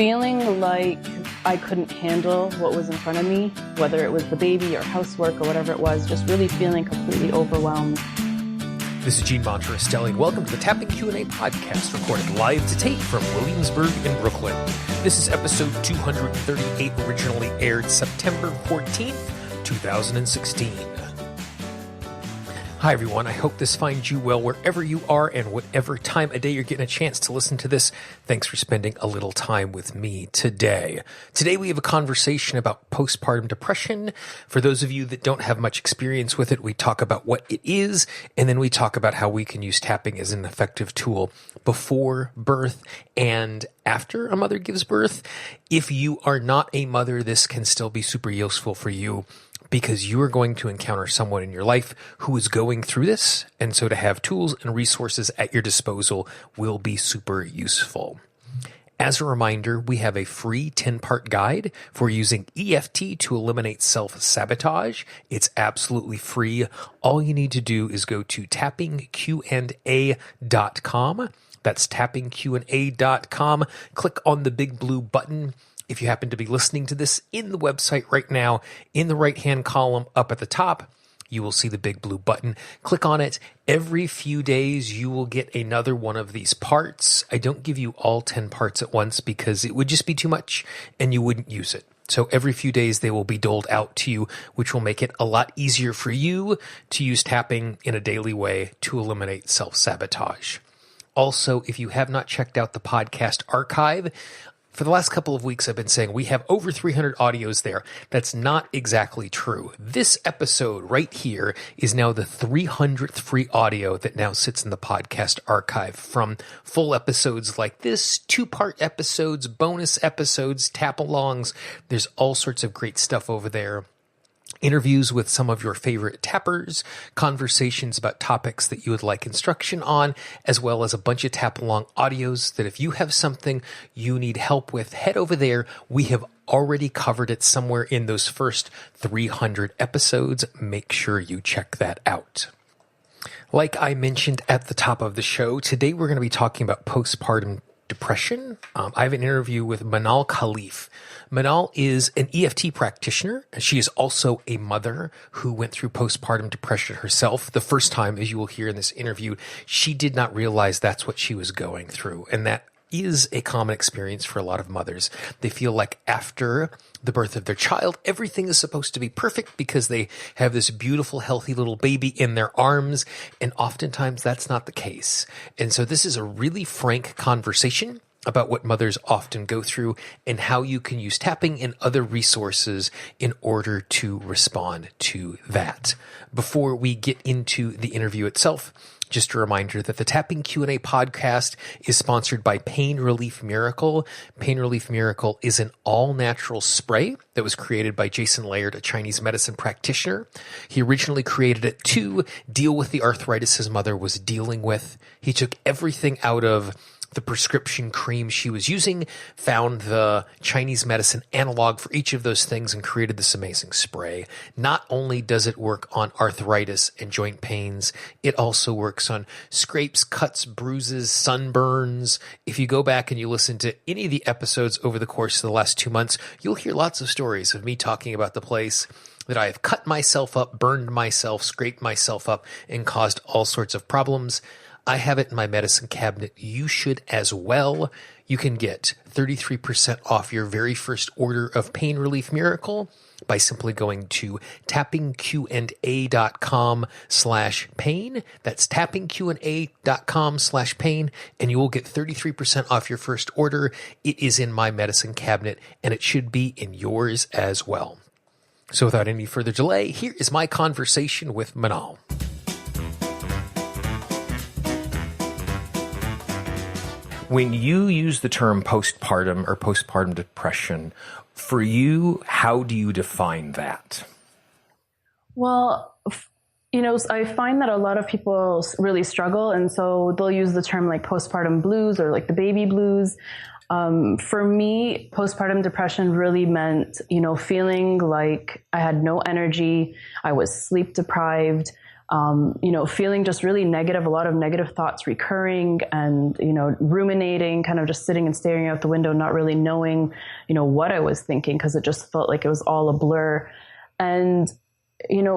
feeling like I couldn't handle what was in front of me, whether it was the baby or housework or whatever it was, just really feeling completely overwhelmed. This is Monterastelli, and welcome to the Tapping Q&A podcast, recorded live to tape from Williamsburg in Brooklyn. This is episode 238, originally aired September 14th, 2016. Hi, everyone. I hope this finds you well wherever you are and whatever time of day you're getting a chance to listen to this. Thanks for spending a little time with me today. Today, we have a conversation about postpartum depression. For those of you that don't have much experience with it, we talk about what it is, and then we talk about how we can use tapping as an effective tool before birth and after a mother gives birth. If you are not a mother, this can still be super useful for you, because you are going to encounter someone in your life who is going through this. And so to have tools and resources at your disposal will be super useful. As a reminder, we have a free 10-part guide for using EFT to eliminate self-sabotage. It's absolutely free. All you need to do is go to tappingqna.com. That's tappingqna.com. Click on the big blue button. If you happen to be listening to this in the website right now, in the right-hand column up at the top, you will see the big blue button. Click on it. Every few days, you will get another one of these parts. I don't give you all 10 parts at once because it would just be too much and you wouldn't use it. So every few days, they will be doled out to you, which will make it a lot easier for you to use tapping in a daily way to eliminate self-sabotage. Also, if you have not checked out the podcast archive, for the last couple of weeks, I've been saying we have over 300 audios there. That's not exactly true. This episode right here is now the 300th free audio that now sits in the podcast archive, from full episodes like this, 2-part episodes, bonus episodes, tap-alongs. There's all sorts of great stuff over there. Interviews with some of your favorite tappers, conversations about topics that you would like instruction on, as well as a bunch of tap-along audios that if you have something you need help with, head over there. We have already covered it somewhere in those first 300 episodes. Make sure you check that out. Like I mentioned at the top of the show, today we're going to be talking about postpartum depression. I have an interview with Manal Khalife. Manal is an EFT practitioner. She is also a mother who went through postpartum depression herself. The first time, as you will hear in this interview, she did not realize that's what she was going through. And that is a common experience for a lot of mothers. They feel like after the birth of their child, everything is supposed to be perfect because they have this beautiful, healthy little baby in their arms. And oftentimes that's not the case. And so this is a really frank conversation about what mothers often go through and how you can use tapping and other resources in order to respond to that. Before we get into the interview itself, just a reminder that the Tapping Q&A podcast is sponsored by Pain Relief Miracle. Pain Relief Miracle is an all-natural spray that was created by Jason Laird, a Chinese medicine practitioner. He originally created it to deal with the arthritis his mother was dealing with. He took everything out of the prescription cream she was using, found the Chinese medicine analog for each of those things, and created this amazing spray. Not only does it work on arthritis and joint pains, it also works on scrapes, cuts, bruises, sunburns. If you go back and you listen to any of the episodes over the course of the last 2 months, you'll hear lots of stories of me talking about the place that I have cut myself up, burned myself, scraped myself up, and caused all sorts of problems. I have it in my medicine cabinet. You should as well. You can get 33% off your very first order of Pain Relief Miracle by simply going to tappingqna.com/pain. That's tappingqna.com/pain, and you will get 33% off your first order. It is in my medicine cabinet, and it should be in yours as well. So without any further delay, here is my conversation with Manal. When you use the term postpartum or postpartum depression, for you, how do you define that? Well, I find that a lot of people really struggle, and so they'll use the term like postpartum blues or like the baby blues. For me, postpartum depression really meant, feeling like I had no energy, I was sleep deprived, feeling just really negative, a lot of negative thoughts recurring and, ruminating, kind of just sitting and staring out the window, not really knowing, what I was thinking, because it just felt like it was all a blur. And,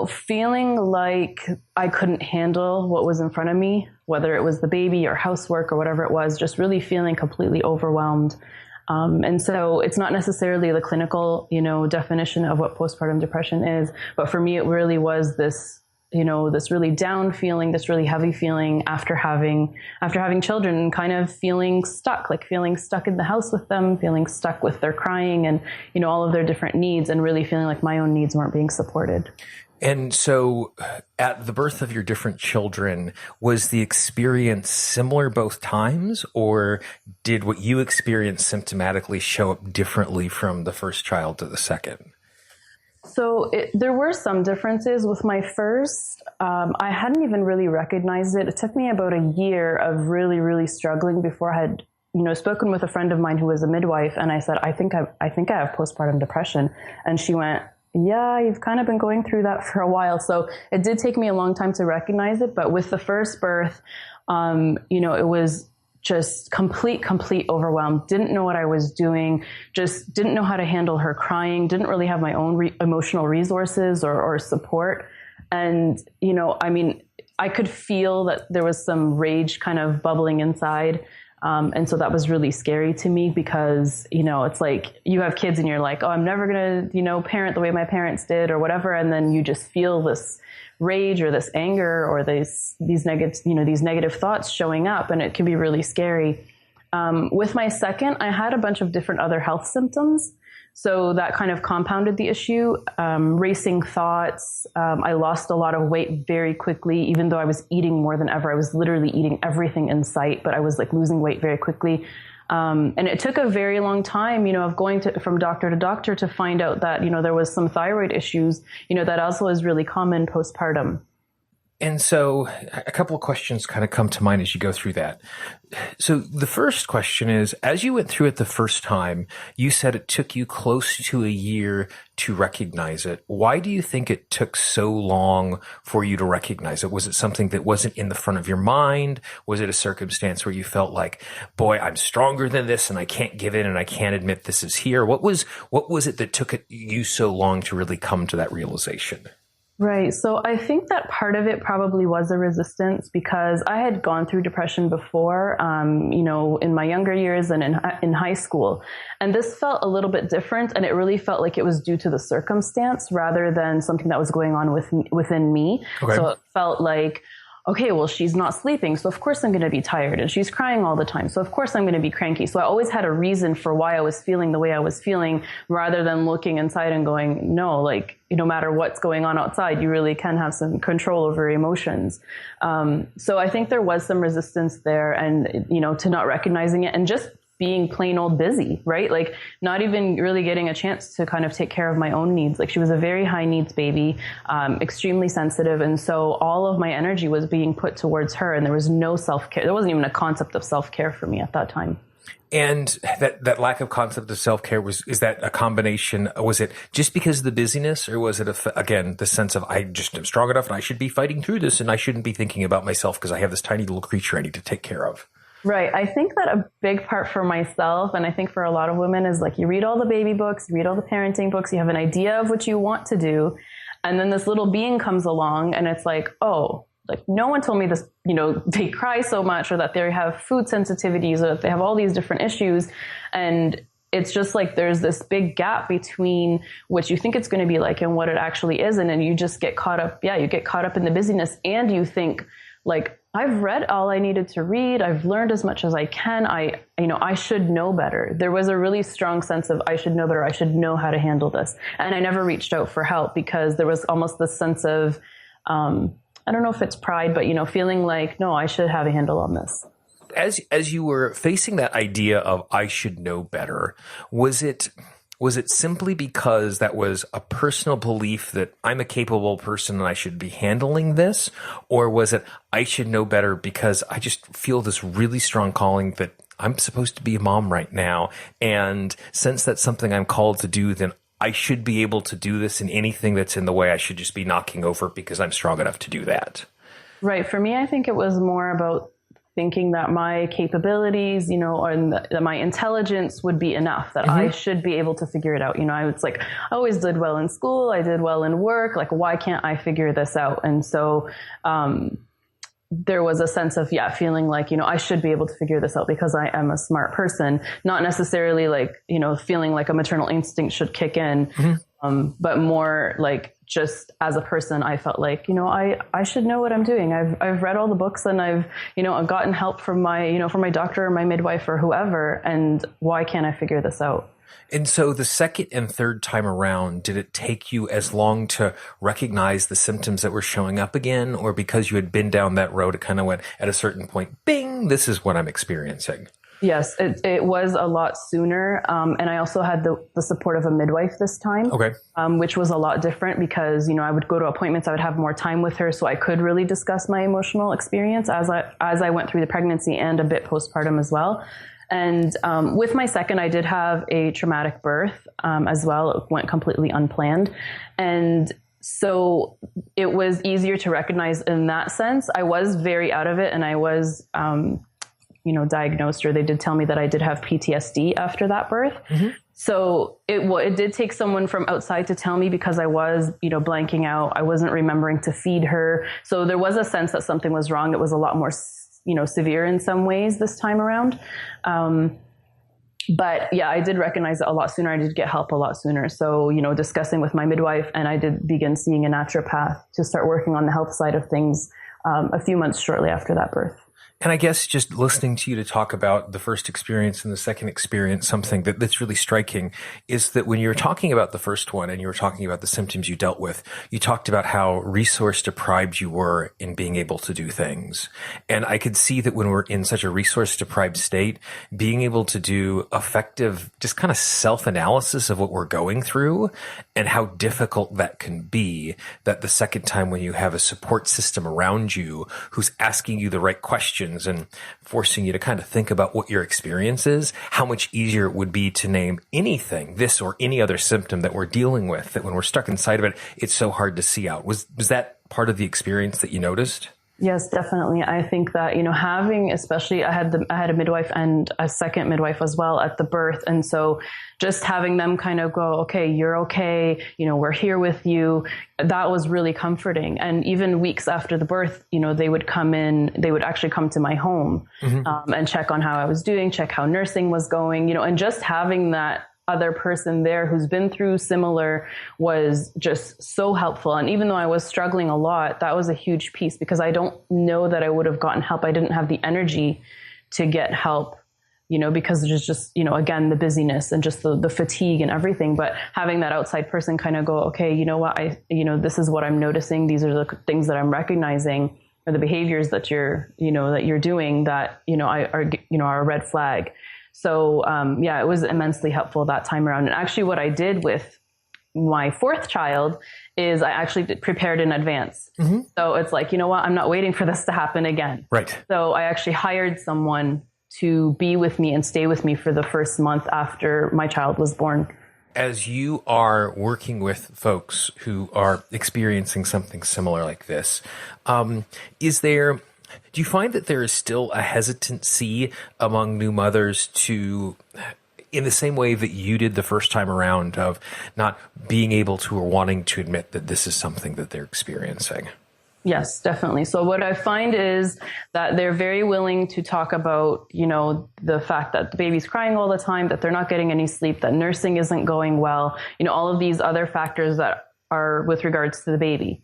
feeling like I couldn't handle what was in front of me, whether it was the baby or housework or whatever it was, just really feeling completely overwhelmed. And so it's not necessarily the clinical, definition of what postpartum depression is, but for me, it really was this, this really down feeling, this really heavy feeling after having children, and kind of feeling stuck in the house with them, feeling stuck with their crying and, all of their different needs, and really feeling like my own needs weren't being supported. And so at the birth of your different children, was the experience similar both times, or did what you experienced symptomatically show up differently from the first child to the second? So there were some differences. With my first, I hadn't even really recognized it. It took me about a year of really, really struggling before I had, spoken with a friend of mine who was a midwife. And I said, I think I have postpartum depression. And she went, yeah, you've kind of been going through that for a while. So it did take me a long time to recognize it. But with the first birth, it was just complete overwhelm. Didn't know what I was doing. Just didn't know how to handle her crying. Didn't really have my own emotional resources or support. And, I could feel that there was some rage kind of bubbling inside. And so that was really scary to me because, it's like you have kids and you're like, oh, I'm never going to, parent the way my parents did or whatever. And then you just feel this rage or this anger or these negative thoughts showing up, and it can be really scary. With my second, I had a bunch of different other health symptoms. So that kind of compounded the issue. Racing thoughts. I lost a lot of weight very quickly, even though I was eating more than ever. I was literally eating everything in sight, but I was like losing weight very quickly. And it took a very long time, of going from doctor to doctor to find out that, there was some thyroid issues, that also is really common postpartum. And so a couple of questions kind of come to mind as you go through that. So the first question is, as you went through it the first time, you said it took you close to a year to recognize it. Why do you think it took so long for you to recognize it? Was it something that wasn't in the front of your mind? Was it a circumstance where you felt like, boy, I'm stronger than this and I can't give in and I can't admit this is here? What was it that took you so long to really come to that realization? Right. So I think that part of it probably was a resistance because I had gone through depression before, in my younger years and in high school. And this felt a little bit different. And it really felt like it was due to the circumstance rather than something that was going on within me. Okay. So it felt like, okay, well, she's not sleeping. So of course I'm going to be tired, and she's crying all the time. So of course I'm going to be cranky. So I always had a reason for why I was feeling the way I was feeling rather than looking inside and going, no, like, no matter what's going on outside, you really can have some control over your emotions. So I think there was some resistance there and, to not recognizing it and just being plain old busy, right? Like not even really getting a chance to kind of take care of my own needs. Like she was a very high needs baby, extremely sensitive. And so all of my energy was being put towards her, and there was no self-care. There wasn't even a concept of self-care for me at that time. And that lack of concept of self-care is that a combination? Was it just because of the busyness, or was it again the sense of I just am strong enough and I should be fighting through this and I shouldn't be thinking about myself because I have this tiny little creature I need to take care of? Right. I think that a big part for myself, and I think for a lot of women, is like you read all the baby books, you read all the parenting books, you have an idea of what you want to do, and then this little being comes along and it's like, oh, like no one told me this, they cry so much, or that they have food sensitivities, or that they have all these different issues. And it's just like there's this big gap between what you think it's going to be like and what it actually is. And then you just get caught up. Yeah, you get caught up in the busyness, and you think like, I've read all I needed to read. I've learned as much as I can. I should know better. There was a really strong sense of I should know better. I should know how to handle this. And I never reached out for help because there was almost this sense of, I don't know if it's pride, but, feeling like, no, I should have a handle on this. As you were facing that idea of I should know better, was it simply because that was a personal belief that I'm a capable person and I should be handling this? Or was it I should know better because I just feel this really strong calling that I'm supposed to be a mom right now, and since that's something I'm called to do, then I should be able to do this, and anything that's in the way I should just be knocking over because I'm strong enough to do that. Right. For me, I think it was more about thinking that my capabilities, and that my intelligence would be enough, that I should be able to figure it out. I was like, I always did well in school. I did well in work. Like, why can't I figure this out? And so, there was a sense of, feeling like, I should be able to figure this out because I am a smart person, not necessarily like, feeling like a maternal instinct should kick in, but more like just as a person, I felt like, I should know what I'm doing. I've read all the books and I've gotten help from my doctor or my midwife or whoever. And why can't I figure this out? And so the second and third time around, did it take you as long to recognize the symptoms that were showing up again? Or because you had been down that road, it kind of went at a certain point, bing, this is what I'm experiencing? Yes, it was a lot sooner. And I also had the support of a midwife this time, which was a lot different because, I would go to appointments, I would have more time with her. So I could really discuss my emotional experience as I went through the pregnancy and a bit postpartum as well. And with my second, I did have a traumatic birth as well. It went completely unplanned. And so it was easier to recognize in that sense. I was very out of it, and I was, diagnosed, or they did tell me that I did have PTSD after that birth. So it did take someone from outside to tell me because I was, blanking out. I wasn't remembering to feed her. So there was a sense that something was wrong. It was a lot more severe in some ways this time around. But yeah, I did recognize it a lot sooner. I did get help a lot sooner. So, discussing with my midwife, and I did begin seeing a naturopath to start working on the health side of things a few months shortly after that birth. And I guess just listening to you to talk about the first experience and the second experience, something that's really striking is that when you were talking about the first one and you were talking about the symptoms you dealt with, you talked about how resource deprived you were in being able to do things. And I could see that when we're in such a resource deprived state, being able to do effective, just kind of self-analysis of what we're going through and how difficult that can be, that the second time when you have a support system around you who's asking you the right questions and forcing you to kind of think about what your experience is, how much easier it would be to name anything, this or any other symptom that we're dealing with, that when we're stuck inside of it, it's so hard to see out. Was that part of the experience that you noticed? Yes, definitely. I think that, having, especially I had a midwife and a second midwife as well at the birth. And so just having them kind of go, okay, you're okay. We're here with you. That was really comforting. And even weeks after the birth, they would actually come to my home, and check on how I was doing, check how nursing was going, and just having that other person there who's been through similar was just so helpful. And even though I was struggling a lot, that was a huge piece because I don't know that I would have gotten help. I didn't have the energy to get help, because there's just, again, the busyness and just the fatigue and everything. But having that outside person kind of go, okay, you know what, this is what I'm noticing. These are the things that I'm recognizing, or the behaviors that you're doing that, are a red flag. So, it was immensely helpful that time around. And actually what I did with my fourth child is I actually prepared in advance. So it's like, I'm not waiting for this to happen again. Right. So I actually hired someone to be with me and stay with me for the first month after my child was born. As you are working with folks who are experiencing something similar like this, do you find that there is still a hesitancy among new mothers to, in the same way that you did the first time around, of not being able to or wanting to admit that this is something that they're experiencing? Yes, definitely. So what I find is that they're very willing to talk about, the fact that the baby's crying all the time, that they're not getting any sleep, that nursing isn't going well, all of these other factors that are with regards to the baby.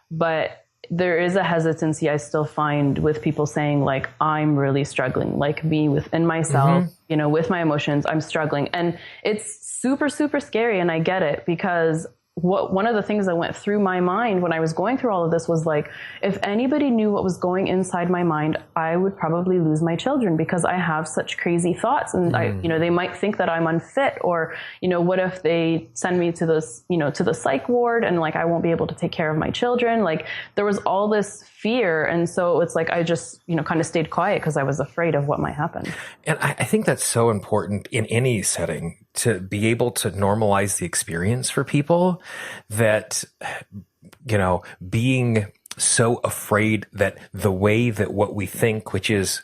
But there is a hesitancy I still find with people saying, like, I'm really struggling, like me within myself, with my emotions, I'm struggling. And it's super, super scary. And I get it, because one of the things that went through my mind when I was going through all of this was like, if anybody knew what was going inside my mind, I would probably lose my children because I have such crazy thoughts. And they might think that I'm unfit, or, what if they send me to this, to the psych ward, and like, I won't be able to take care of my children. Like, there was all this fear. And so it's like, I just, kind of stayed quiet because I was afraid of what might happen. And I think that's so important in any setting to be able to normalize the experience for people that, being so afraid that the way that what we think, which is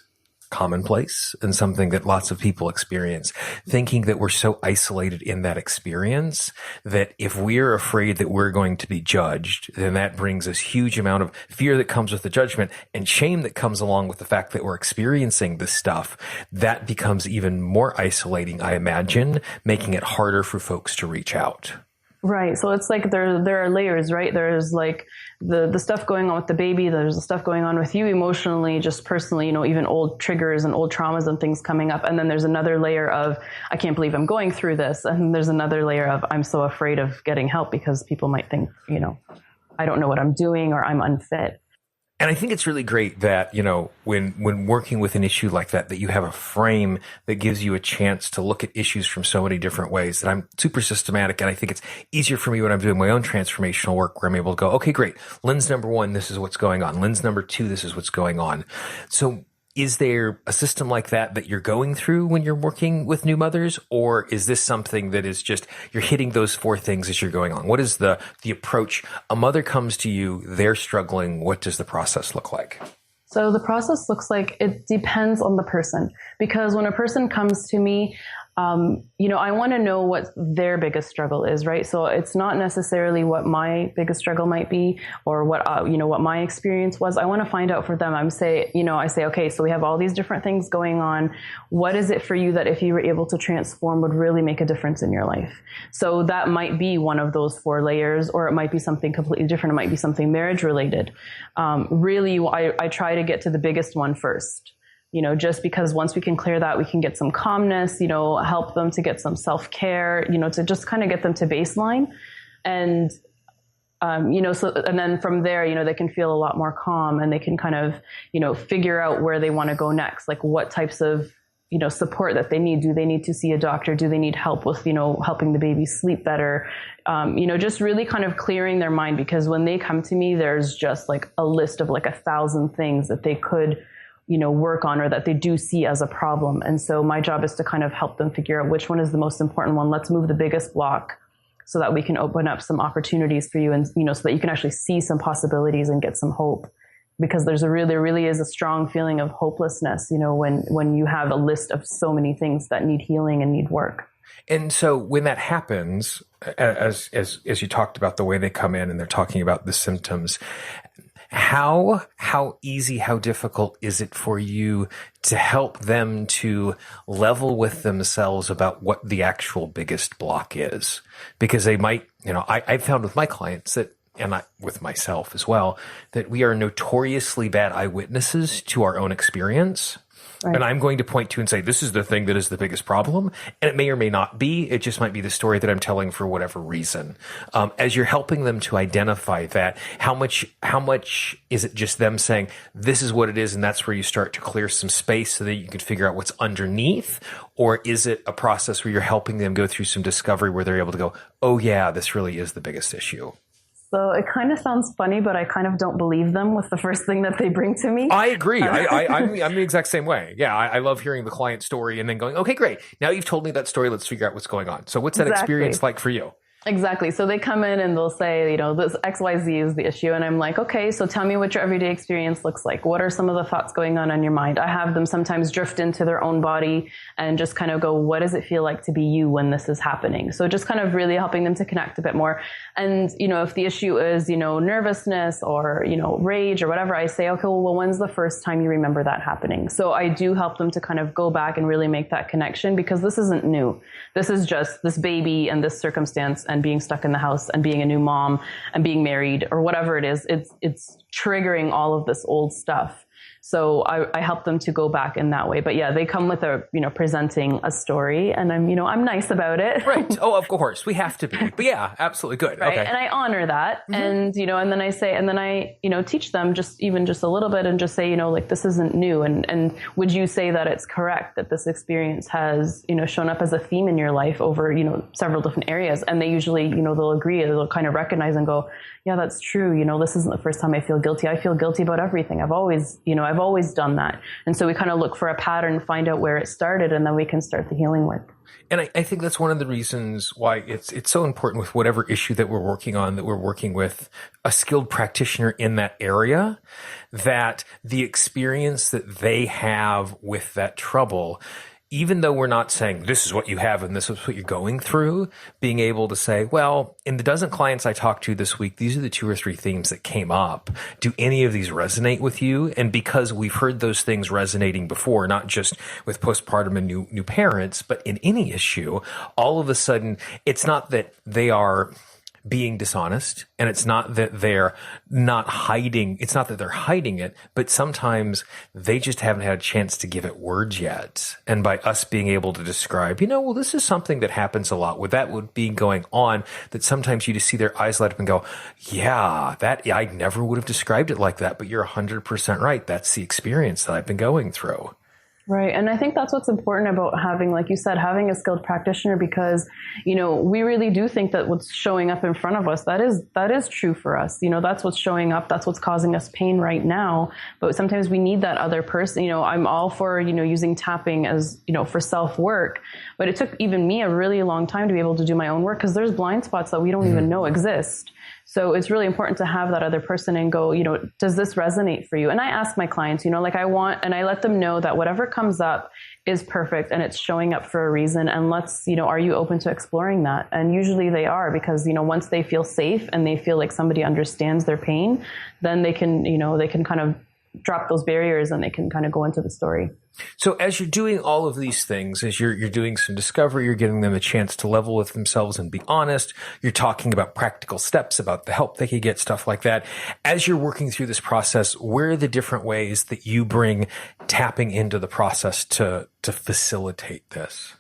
commonplace and something that lots of people experience, thinking that we're so isolated in that experience that if we're afraid that we're going to be judged, then that brings this huge amount of fear that comes with the judgment and shame that comes along with the fact that we're experiencing this stuff. That becomes even more isolating, I imagine, making it harder for folks to reach out. Right. So it's like there are layers, right? There's like the stuff going on with the baby. There's the stuff going on with you emotionally, just personally, even old triggers and old traumas and things coming up. And then there's another layer of, I can't believe I'm going through this. And there's another layer of, I'm so afraid of getting help because people might think, I don't know what I'm doing or I'm unfit. And I think it's really great that, when working with an issue like that you have a frame that gives you a chance to look at issues from so many different ways, that I'm super systematic. And I think it's easier for me when I'm doing my own transformational work where I'm able to go, okay, great. Lens number 1, this is what's going on. Lens number 2, this is what's going on. So is there a system like that you're going through when you're working with new mothers? Or is this something that is just, you're hitting those 4 things as you're going on? What is the approach? A mother comes to you, they're struggling. What does the process look like? So the process looks like it depends on the person, because when a person comes to me, I want to know what their biggest struggle is, right? So it's not necessarily what my biggest struggle might be or what my experience was. I want to find out for them. I say, okay, so we have all these different things going on. What is it for you that if you were able to transform would really make a difference in your life? So that might be one of those 4 layers, or it might be something completely different. It might be something marriage related. Really, I try to get to the biggest one first. Just because once we can clear that, we can get some calmness, help them to get some self-care, to just kind of get them to baseline. And, and then from there, they can feel a lot more calm and they can kind of, figure out where they want to go next, like what types of, support that they need. Do they need to see a doctor? Do they need help with, helping the baby sleep better? Just really kind of clearing their mind, because when they come to me, there's just like a list of like 1,000 things that they could work on or that they do see as a problem. And so my job is to kind of help them figure out which one is the most important one. Let's move the biggest block so that we can open up some opportunities for you and, so that you can actually see some possibilities and get some hope. Because there really is a strong feeling of hopelessness, when you have a list of so many things that need healing and need work. And so when that happens, as you talked about the way they come in and they're talking about the symptoms, how easy, how difficult is it for you to help them to level with themselves about what the actual biggest block is? Because they might, I've found with my clients that, and with myself as well, that we are notoriously bad eyewitnesses to our own experience. Right. And I'm going to point to and say, this is the thing that is the biggest problem. And it may or may not be. It just might be the story that I'm telling for whatever reason. As you're helping them to identify that, how much is it just them saying, this is what it is, and that's where you start to clear some space so that you can figure out what's underneath? Or is it a process where you're helping them go through some discovery where they're able to go, oh yeah, this really is the biggest issue? So it kind of sounds funny, but I kind of don't believe them with the first thing that they bring to me. I agree. I'm the exact same way. Yeah, I love hearing the client story and then going, okay, great. Now you've told me that story. Let's figure out what's going on. So what's that experience like for you? Exactly. So they come in and they'll say, this XYZ is the issue. And I'm like, okay, so tell me what your everyday experience looks like. What are some of the thoughts going on in your mind? I have them sometimes drift into their own body and just kind of go, what does it feel like to be you when this is happening? So just kind of really helping them to connect a bit more. And, if the issue is, nervousness or, rage or whatever, I say, okay, well, when's the first time you remember that happening? So I do help them to kind of go back and really make that connection, because this isn't new. This is just this baby and this circumstance and being stuck in the house and being a new mom and being married or whatever it is. It's triggering all of this old stuff. So I help them to go back in that way. But yeah, they come with presenting a story, and I'm nice about it. Right. Oh, of course. We have to be. But yeah, absolutely. Good. Right. Okay. And I honor that. Mm-hmm. And then I teach them just a little bit and just say, this isn't new. And would you say that it's correct that this experience has, shown up as a theme in your life over, several different areas? And they usually, they'll agree, they'll kind of recognize and go, yeah, that's true. This isn't the first time I feel guilty. I feel guilty about everything. I've always done that. And so we kind of look for a pattern, find out where it started, and then we can start the healing work. And I think that's one of the reasons why it's so important with whatever issue that we're working on, that we're working with a skilled practitioner in that area, that the experience that they have with that trouble, even though we're not saying this is what you have and this is what you're going through, being able to say, well, in the dozen clients I talked to this week, these are the 2 or 3 themes that came up. Do any of these resonate with you? And because we've heard those things resonating before, not just with postpartum and new parents, but in any issue, all of a sudden, it's not that they are being dishonest, and it's not that they're not hiding. It's not that they're hiding it, but sometimes they just haven't had a chance to give it words yet. And by us being able to describe, well, this is something that happens a lot with that would be going on, that sometimes you just see their eyes light up and go, yeah, I never would have described it like that, but you're 100% right. That's the experience that I've been going through. Right. And I think that's what's important about having, like you said, having a skilled practitioner, because, we really do think that what's showing up in front of us, that is true for us. That's what's showing up. That's what's causing us pain right now. But sometimes we need that other person. I'm all for, using tapping as, for self-work. But it took even me a really long time to be able to do my own work, because there's blind spots that we don't even know exist. So it's really important to have that other person and go, does this resonate for you? And I ask my clients, and I let them know that whatever comes up is perfect and it's showing up for a reason. And are you open to exploring that? And usually they are, because, once they feel safe and they feel like somebody understands their pain, then they can kind of drop those barriers and they can kind of go into the story. So as you're doing all of these things, as you're doing some discovery, you're giving them a chance to level with themselves and be honest. You're talking about practical steps, about the help they could get, stuff like that. As you're working through this process, where are the different ways that you bring tapping into the process to facilitate this?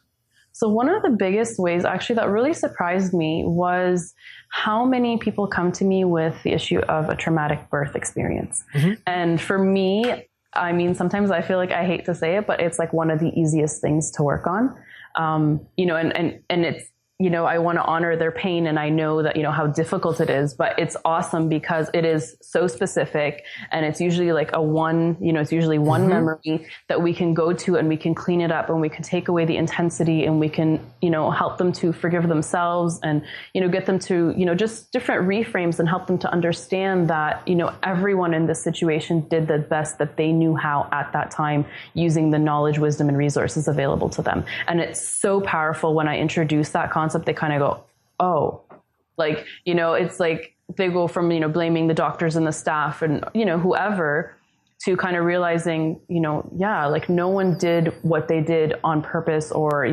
So one of the biggest ways actually that really surprised me was how many people come to me with the issue of a traumatic birth experience. Mm-hmm. And for me, sometimes I feel like I hate to say it, but it's like one of the easiest things to work on. And it's, I want to honor their pain, and I know that, how difficult it is, but it's awesome because it is so specific, and it's usually like one mm-hmm. memory that we can go to and we can clean it up and we can take away the intensity and we can, help them to forgive themselves and, get them to, just different reframes and help them to understand that, everyone in this situation did the best that they knew how at that time, using the knowledge, wisdom, and resources available to them. And it's so powerful when I introduce that concept. They kind of go, oh, like, it's like they go from, blaming the doctors and the staff and, whoever, to kind of realizing, like no one did what they did on purpose or,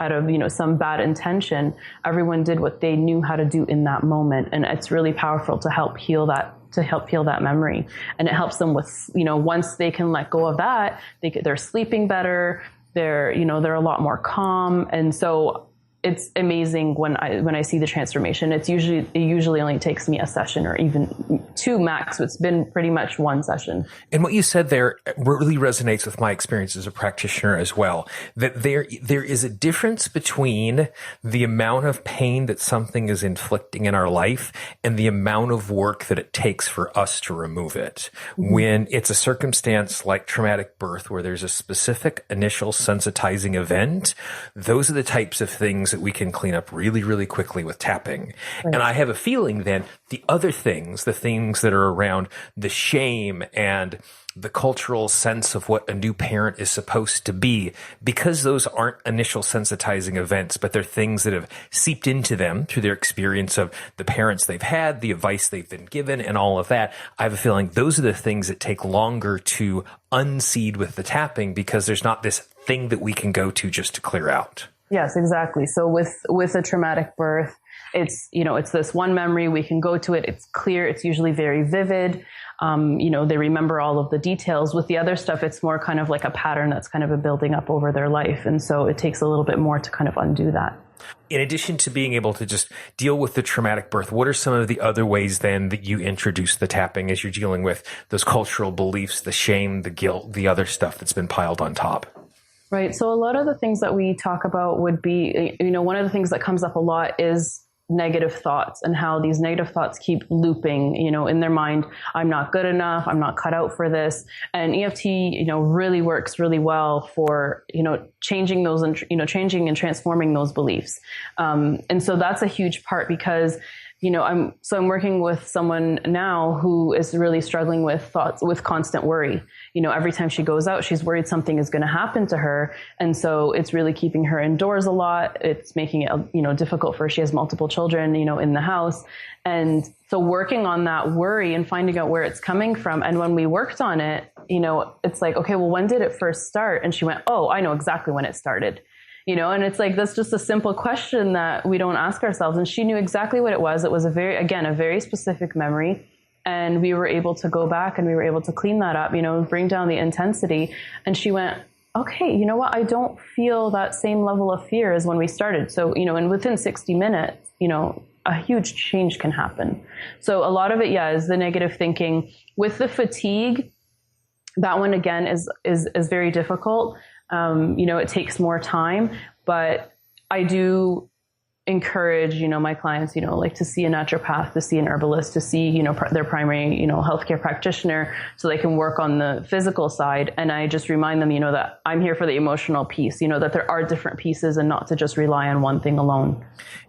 out of, some bad intention. Everyone did what they knew how to do in that moment. And it's really powerful to help heal that memory. And it helps them with, once they can let go of that, they're sleeping better. They're a lot more calm. And so it's amazing when I see the transformation. It usually only takes me a session or even 2 max. It's been pretty much 1 session. And what you said there really resonates with my experience as a practitioner as well, that there is a difference between the amount of pain that something is inflicting in our life and the amount of work that it takes for us to remove it. Mm-hmm. When it's a circumstance like traumatic birth, where there's a specific initial sensitizing event, those are the types of things that we can clean up really, really quickly with tapping. Right. And I have a feeling then the other things, the things that are around the shame and the cultural sense of what a new parent is supposed to be, because those aren't initial sensitizing events, but they're things that have seeped into them through their experience of the parents they've had, the advice they've been given, and all of that. I have a feeling those are the things that take longer to unseed with the tapping, because there's not this thing that we can go to just to clear out. Yes, exactly. So with a traumatic birth, it's this one memory. We can go to it. It's clear. It's usually very vivid. They remember all of the details. With the other stuff, it's more kind of like a pattern that's kind of a building up over their life. And so it takes a little bit more to kind of undo that. In addition to being able to just deal with the traumatic birth, what are some of the other ways then that you introduce the tapping as you're dealing with those cultural beliefs, the shame, the guilt, the other stuff that's been piled on top? Right. So a lot of the things that we talk about would be, one of the things that comes up a lot is negative thoughts and how these negative thoughts keep looping, in their mind. I'm not good enough. I'm not cut out for this. And EFT, really works really well for, changing those and, changing and transforming those beliefs. And so that's a huge part because I'm working with someone now who is really struggling with thoughts, with constant worry. Every time she goes out, she's worried something is going to happen to her. And so it's really keeping her indoors a lot. It's making it, difficult for her. She has multiple children, in the house. And so working on that worry and finding out where it's coming from. And when we worked on it, it's like, okay, well, when did it first start? And she went, oh, I know exactly when it started. And it's like, that's just a simple question that we don't ask ourselves. And she knew exactly what it was. It was a very specific memory. And we were able to go back and we were able to clean that up, bring down the intensity. And she went, okay, you know what? I don't feel that same level of fear as when we started. So, and within 60 minutes, a huge change can happen. So a lot of it, is the negative thinking. With the fatigue, that one again is very difficult. It takes more time, but I do encourage, my clients, like to see a naturopath, to see an herbalist, to see, their primary, healthcare practitioner so they can work on the physical side. And I just remind them, that I'm here for the emotional piece, that there are different pieces and not to just rely on one thing alone.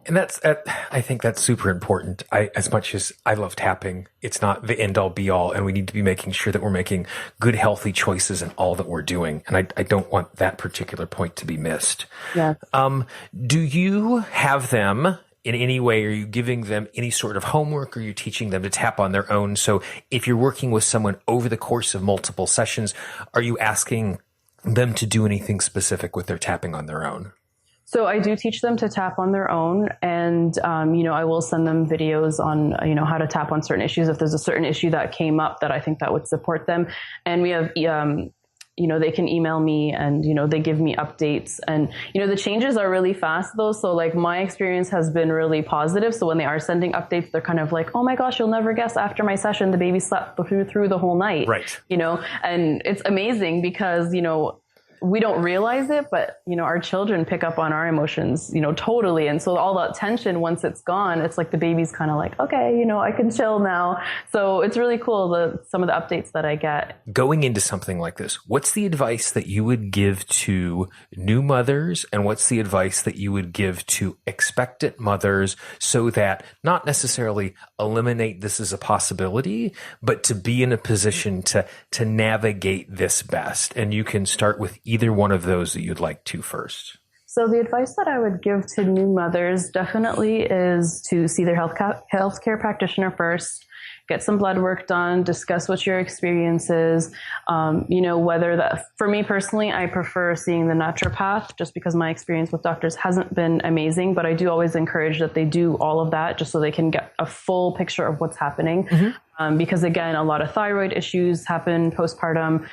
And I think that's super important. As much as I love tapping, it's not the end all be all. And we need to be making sure that we're making good, healthy choices in all that we're doing. And I don't want that particular point to be missed. Yeah. Do you have them in any way? Are you giving them any sort of homework? Or are you teaching them to tap on their own? So if you're working with someone over the course of multiple sessions, are you asking them to do anything specific with their tapping on their own? So I do teach them to tap on their own, and I will send them videos on how to tap on certain issues if there's a certain issue that came up that I think that would support them. And we have they can email me and they give me updates, and the changes are really fast though. So like my experience has been really positive. So when they are sending updates, they're kind of like, oh my gosh, you'll never guess, after my session the baby slept through the whole night. Right. And it's amazing because we don't realize it, but our children pick up on our emotions, totally. And so all that tension, once it's gone, it's like the baby's kind of like, okay, I can chill now. So it's really cool, some of the updates that I get. Going into something like this, what's the advice that you would give to new mothers, and what's the advice that you would give to expectant mothers, so that not necessarily eliminate this as a possibility, but to be in a position to navigate this best? And you can start with either one of those that you'd like to first. So the advice that I would give to new mothers definitely is to see their healthcare practitioner first, get some blood work done, discuss what your experience is. Whether that, for me personally, I prefer seeing the naturopath just because my experience with doctors hasn't been amazing, but I do always encourage that they do all of that just so they can get a full picture of what's happening. Mm-hmm. Because again, a lot of thyroid issues happen postpartum,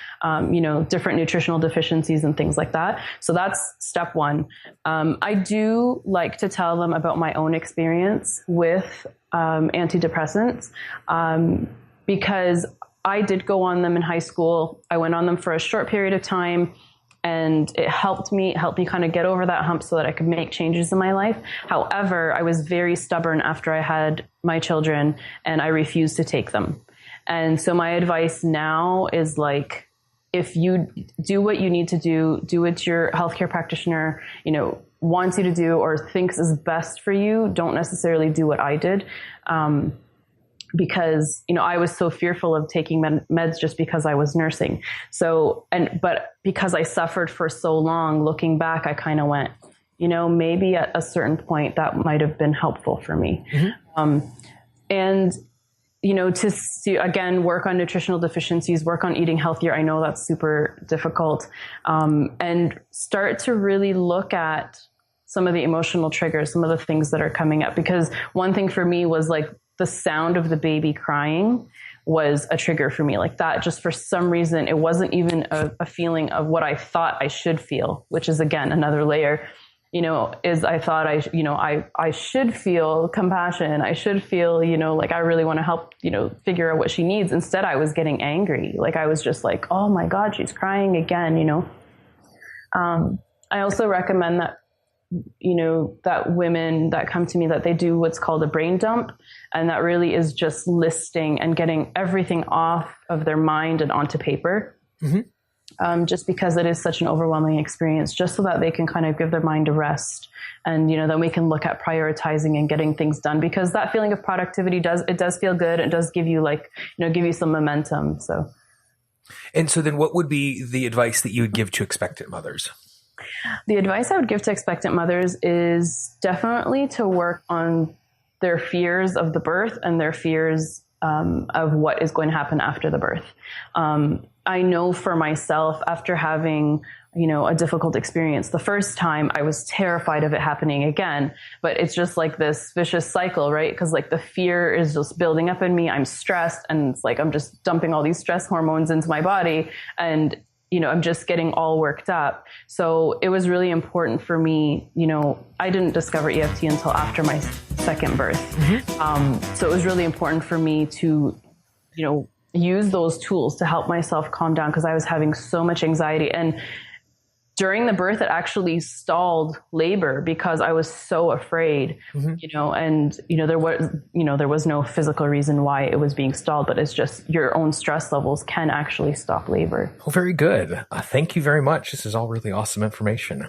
different nutritional deficiencies and things like that. So that's step one. I do like to tell them about my own experience with antidepressants, because I did go on them in high school. I went on them for a short period of time, and it helped me kind of get over that hump so that I could make changes in my life. However, I was very stubborn after I had my children, and I refused to take them. And so my advice now is like, if you do what you need to do what your healthcare practitioner, wants you to do or thinks is best for you. Don't necessarily do what I did. Because, I was so fearful of taking meds just because I was nursing. But because I suffered for so long, looking back, I kind of went, maybe at a certain point that might have been helpful for me. Mm-hmm. To again, work on nutritional deficiencies, work on eating healthier. I know that's super difficult. And start to really look at some of the emotional triggers, some of the things that are coming up. Because one thing for me was like, the sound of the baby crying was a trigger for me. Like that, just for some reason, it wasn't even a feeling of what I thought I should feel, which is again, another layer, is I thought I should feel compassion. I should feel, like I really want to help, figure out what she needs. Instead, I was getting angry. Like I was just like, oh my God, she's crying again, I also recommend that that women that come to me, that they do what's called a brain dump. And that really is just listing and getting everything off of their mind and onto paper. Mm-hmm. Just because it is such an overwhelming experience, just so that they can kind of give their mind a rest. And, then we can look at prioritizing and getting things done, because that feeling of productivity does feel good. It does give you give you some momentum. So. And so then what would be the advice that you would give to expectant mothers? The advice I would give to expectant mothers is definitely to work on their fears of the birth and their fears of what is going to happen after the birth. I know for myself, after having, a difficult experience the first time, I was terrified of it happening again. But it's just like this vicious cycle, right? Because the fear is just building up in me. I'm stressed, and it's I'm just dumping all these stress hormones into my body, and I'm just getting all worked up. So it was really important for me. I didn't discover EFT until after my second birth. Mm-hmm. So it was really important for me to, use those tools to help myself calm down, because I was having so much anxiety. And during the birth, it actually stalled labor because I was so afraid, mm-hmm. There was no physical reason why it was being stalled, but it's just your own stress levels can actually stop labor. Well, very good. Thank you very much. This is all really awesome information.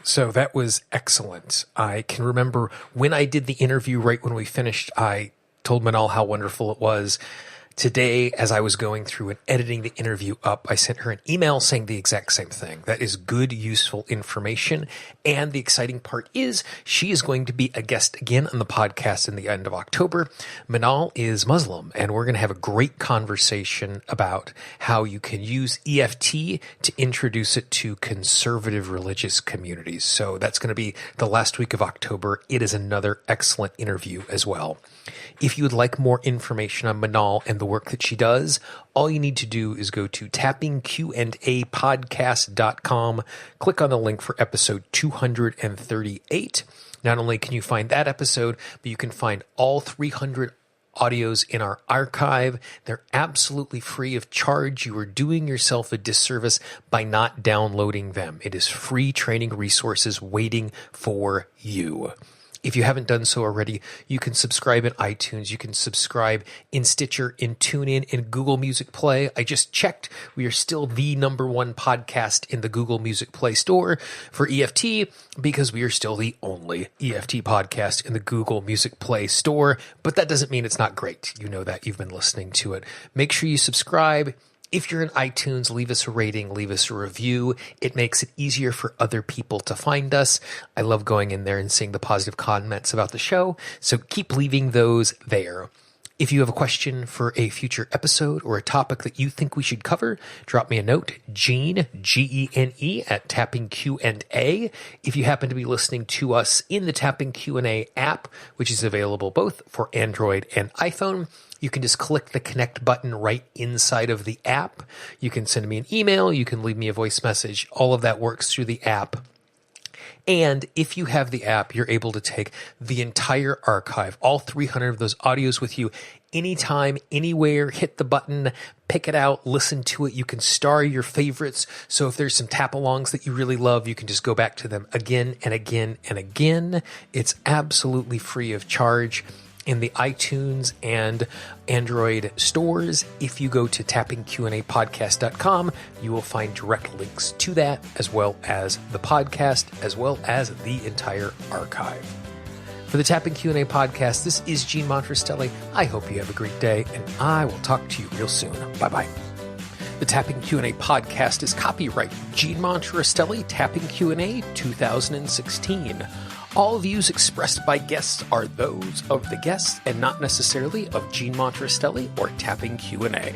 So that was excellent. I can remember when I did the interview, right when we finished, I told Manal how wonderful it was. Today, as I was going through and editing the interview up, I sent her an email saying the exact same thing. That is good, useful information. And the exciting part is she is going to be a guest again on the podcast in the end of October. Manal is Muslim, and we're going to have a great conversation about how you can use EFT to introduce it to conservative religious communities. So that's going to be the last week of October. It is another excellent interview as well. If you would like more information on Manal and the work that she does, all you need to do is go to tappingqandapodcast.com, click on the link for episode 238. Not only can you find that episode, but you can find all 300 audios in our archive. They're absolutely free of charge. You are doing yourself a disservice by not downloading them. It is free training resources waiting for you. If you haven't done so already, you can subscribe in iTunes. You can subscribe in Stitcher, in TuneIn, in Google Music Play. I just checked. We are still the #1 podcast in the Google Music Play store for EFT, because we are still the only EFT podcast in the Google Music Play store. But that doesn't mean it's not great. You know that. You've been listening to it. Make sure you subscribe. If you're in iTunes, leave us a rating, leave us a review. It makes it easier for other people to find us. I love going in there and seeing the positive comments about the show, so keep leaving those there. If you have a question for a future episode or a topic that you think we should cover, drop me a note, Gene, Gene, at Tapping Q&A. If you happen to be listening to us in the Tapping Q&A app, which is available both for Android and iPhone, you can just click the connect button right inside of the app. You can send me an email. You can leave me a voice message. All of that works through the app. And if you have the app, you're able to take the entire archive, all 300 of those audios with you anytime, anywhere. Hit the button, pick it out, listen to it. You can star your favorites. So if there's some tap-alongs that you really love, you can just go back to them again and again and again. It's absolutely free of charge in the iTunes and Android stores. If you go to tappingqandapodcast.com, you will find direct links to that, as well as the podcast, as well as the entire archive. For the Tapping Q&A podcast, this is Gene Monterastelli. I hope you have a great day, and I will talk to you real soon. Bye-bye. The Tapping Q&A podcast is copyright Gene Monterastelli, Tapping Q&A 2016. All views expressed by guests are those of the guests and not necessarily of Gene Monterastelli or Tapping Q&A.